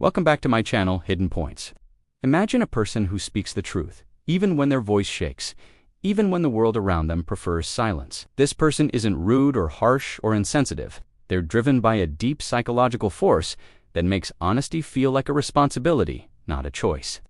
Welcome back to my channel, Hidden Points. Imagine a person who speaks the truth, even when their voice shakes, even when the world around them prefers silence. This person isn't rude or harsh or insensitive. They're driven by a deep psychological force that makes honesty feel like a responsibility, not a choice.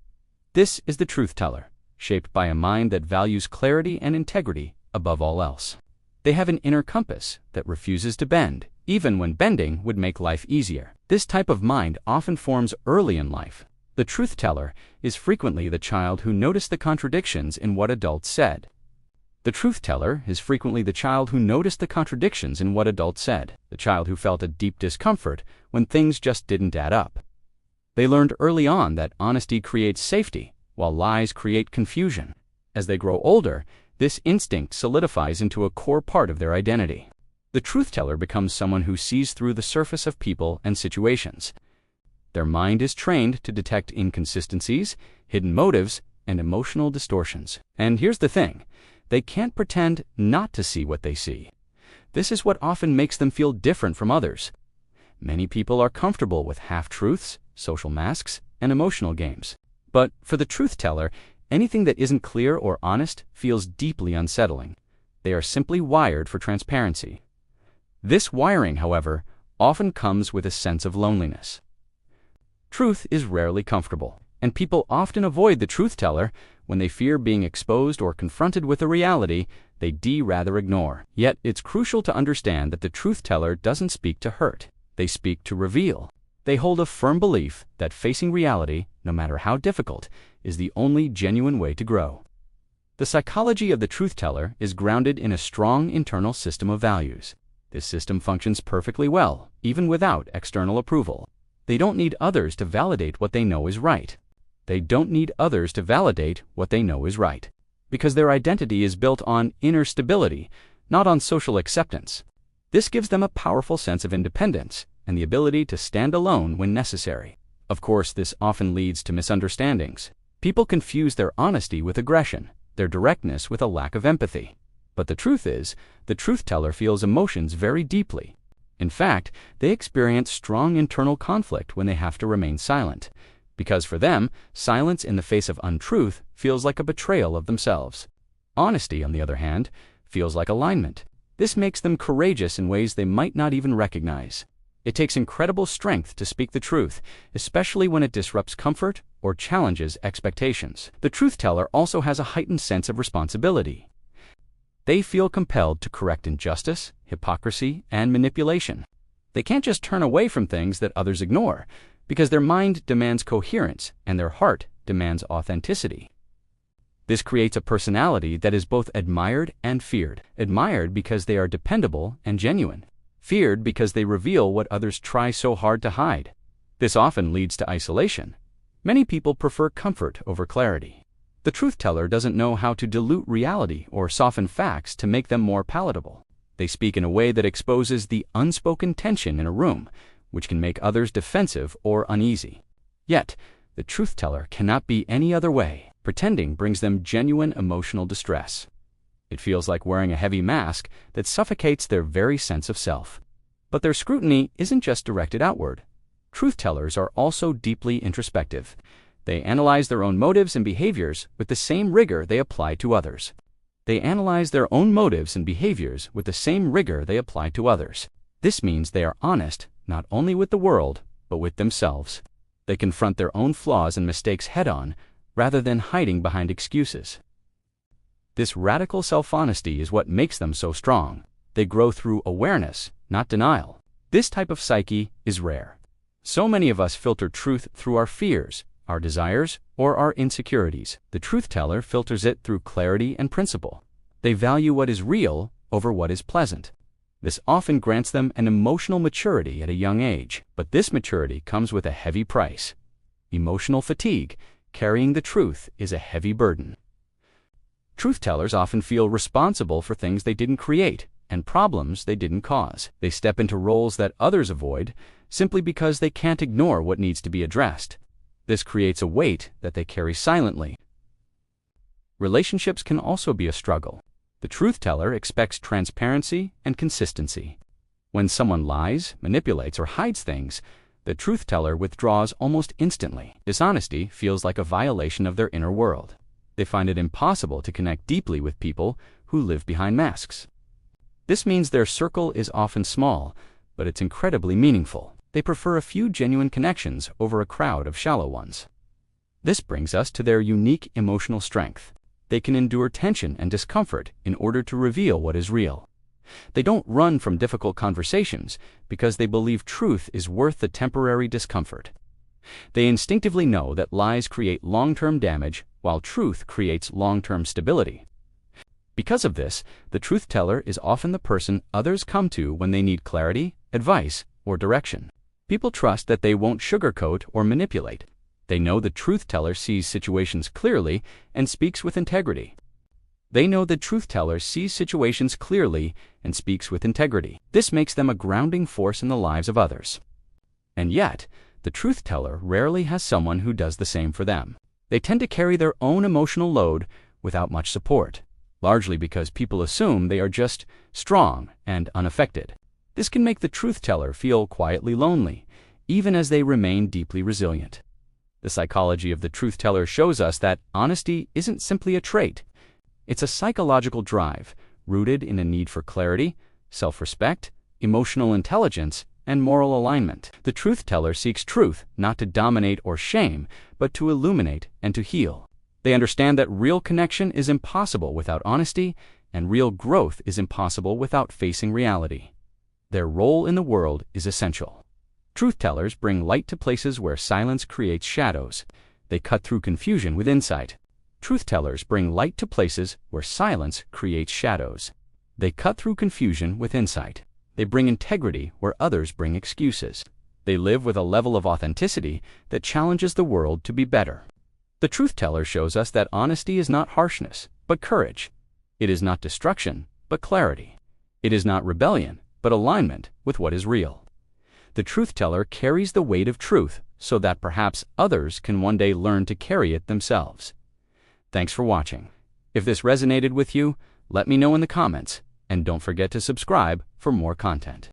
This is the truth teller, shaped by a mind that values clarity and integrity above all else. They have an inner compass that refuses to bend, even when bending would make life easier. This type of mind often forms early in life. The truth teller is frequently the child who noticed the contradictions in what adults said. The truth teller is frequently the child who noticed the contradictions in what adults said, the child who felt a deep discomfort when things just didn't add up. They learned early on that honesty creates safety, while lies create confusion. As they grow older, this instinct solidifies into a core part of their identity. The truth teller becomes someone who sees through the surface of people and situations. Their mind is trained to detect inconsistencies, hidden motives, and emotional distortions. And here's the thing, they can't pretend not to see what they see. This is what often makes them feel different from others. Many people are comfortable with half-truths, social masks, and emotional games. But for the truth teller, anything that isn't clear or honest feels deeply unsettling. They are simply wired for transparency. This wiring, however, often comes with a sense of loneliness. Truth is rarely comfortable, and people often avoid the truth teller when they fear being exposed or confronted with a reality they'd rather ignore. Yet it's crucial to understand that the truth teller doesn't speak to hurt. They speak to reveal. They hold a firm belief that facing reality, no matter how difficult, is the only genuine way to grow. The psychology of the truth teller is grounded in a strong internal system of values. This system functions perfectly well, even without external approval. They don't need others to validate what they know is right. They don't need others to validate what they know is right, because their identity is built on inner stability, not on social acceptance. This gives them a powerful sense of independence and the ability to stand alone when necessary. Of course, this often leads to misunderstandings. People confuse their honesty with aggression, their directness with a lack of empathy. But the truth is, the truth teller feels emotions very deeply. In fact, they experience strong internal conflict when they have to remain silent, because for them, silence in the face of untruth feels like a betrayal of themselves. Honesty, on the other hand, feels like alignment. This makes them courageous in ways they might not even recognize. It takes incredible strength to speak the truth, especially when it disrupts comfort or challenges expectations. The truth teller also has a heightened sense of responsibility. They feel compelled to correct injustice, hypocrisy, and manipulation. They can't just turn away from things that others ignore, because their mind demands coherence and their heart demands authenticity. This creates a personality that is both admired and feared. Admired because they are dependable and genuine. Feared because they reveal what others try so hard to hide. This often leads to isolation. Many people prefer comfort over clarity. The truth teller doesn't know how to dilute reality or soften facts to make them more palatable. They speak in a way that exposes the unspoken tension in a room, which can make others defensive or uneasy. Yet, the truth teller cannot be any other way. Pretending brings them genuine emotional distress. It feels like wearing a heavy mask that suffocates their very sense of self. But their scrutiny isn't just directed outward. Truth tellers are also deeply introspective. They analyze their own motives and behaviors with the same rigor they apply to others. They analyze their own motives and behaviors with the same rigor they apply to others. This means they are honest not only with the world, but with themselves. They confront their own flaws and mistakes head-on, rather than hiding behind excuses. This radical self-honesty is what makes them so strong. They grow through awareness, not denial. This type of psyche is rare. So many of us filter truth through our fears, our desires, or our insecurities. The truth teller filters it through clarity and principle. They value what is real over what is pleasant. This often grants them an emotional maturity at a young age, but this maturity comes with a heavy price. Emotional fatigue. Carrying the truth is a heavy burden. Truth tellers often feel responsible for things they didn't create and problems they didn't cause. They step into roles that others avoid simply because they can't ignore what needs to be addressed. This creates a weight that they carry silently. Relationships can also be a struggle. The truth teller expects transparency and consistency. When someone lies, manipulates, or hides things, The truth teller withdraws almost instantly. Dishonesty feels like a violation of their inner world. They find it impossible to connect deeply with people who live behind masks. This means their circle is often small, but it's incredibly meaningful. They prefer a few genuine connections over a crowd of shallow ones. This brings us to their unique emotional strength. They can endure tension and discomfort in order to reveal what is real. They don't run from difficult conversations because they believe truth is worth the temporary discomfort. They instinctively know that lies create long-term damage while truth creates long-term stability. Because of this, the truth teller is often the person others come to when they need clarity, advice, or direction. People trust that they won't sugarcoat or manipulate. They know the truth teller sees situations clearly and speaks with integrity. This makes them a grounding force in the lives of others. And yet, the truth teller rarely has someone who does the same for them. They tend to carry their own emotional load without much support, largely because people assume they are just strong and unaffected. This can make the truth teller feel quietly lonely, even as they remain deeply resilient. The psychology of the truth teller shows us that honesty isn't simply a trait. It's a psychological drive rooted in a need for clarity, self-respect, emotional intelligence, and moral alignment. The truth teller seeks truth not to dominate or shame, but to illuminate and to heal. They understand that real connection is impossible without honesty, and real growth is impossible without facing reality. Their role in the world is essential. Truth tellers bring light to places where silence creates shadows. They cut through confusion with insight. Truth tellers bring light to places where silence creates shadows. They cut through confusion with insight. They bring integrity where others bring excuses. They live with a level of authenticity that challenges the world to be better. The truth teller shows us that honesty is not harshness, but courage. It is not destruction, but clarity. It is not rebellion, but alignment with what is real. The truth teller carries the weight of truth so that perhaps others can one day learn to carry it themselves. Thanks for watching. If this resonated with you, let me know in the comments, and don't forget to subscribe for more content.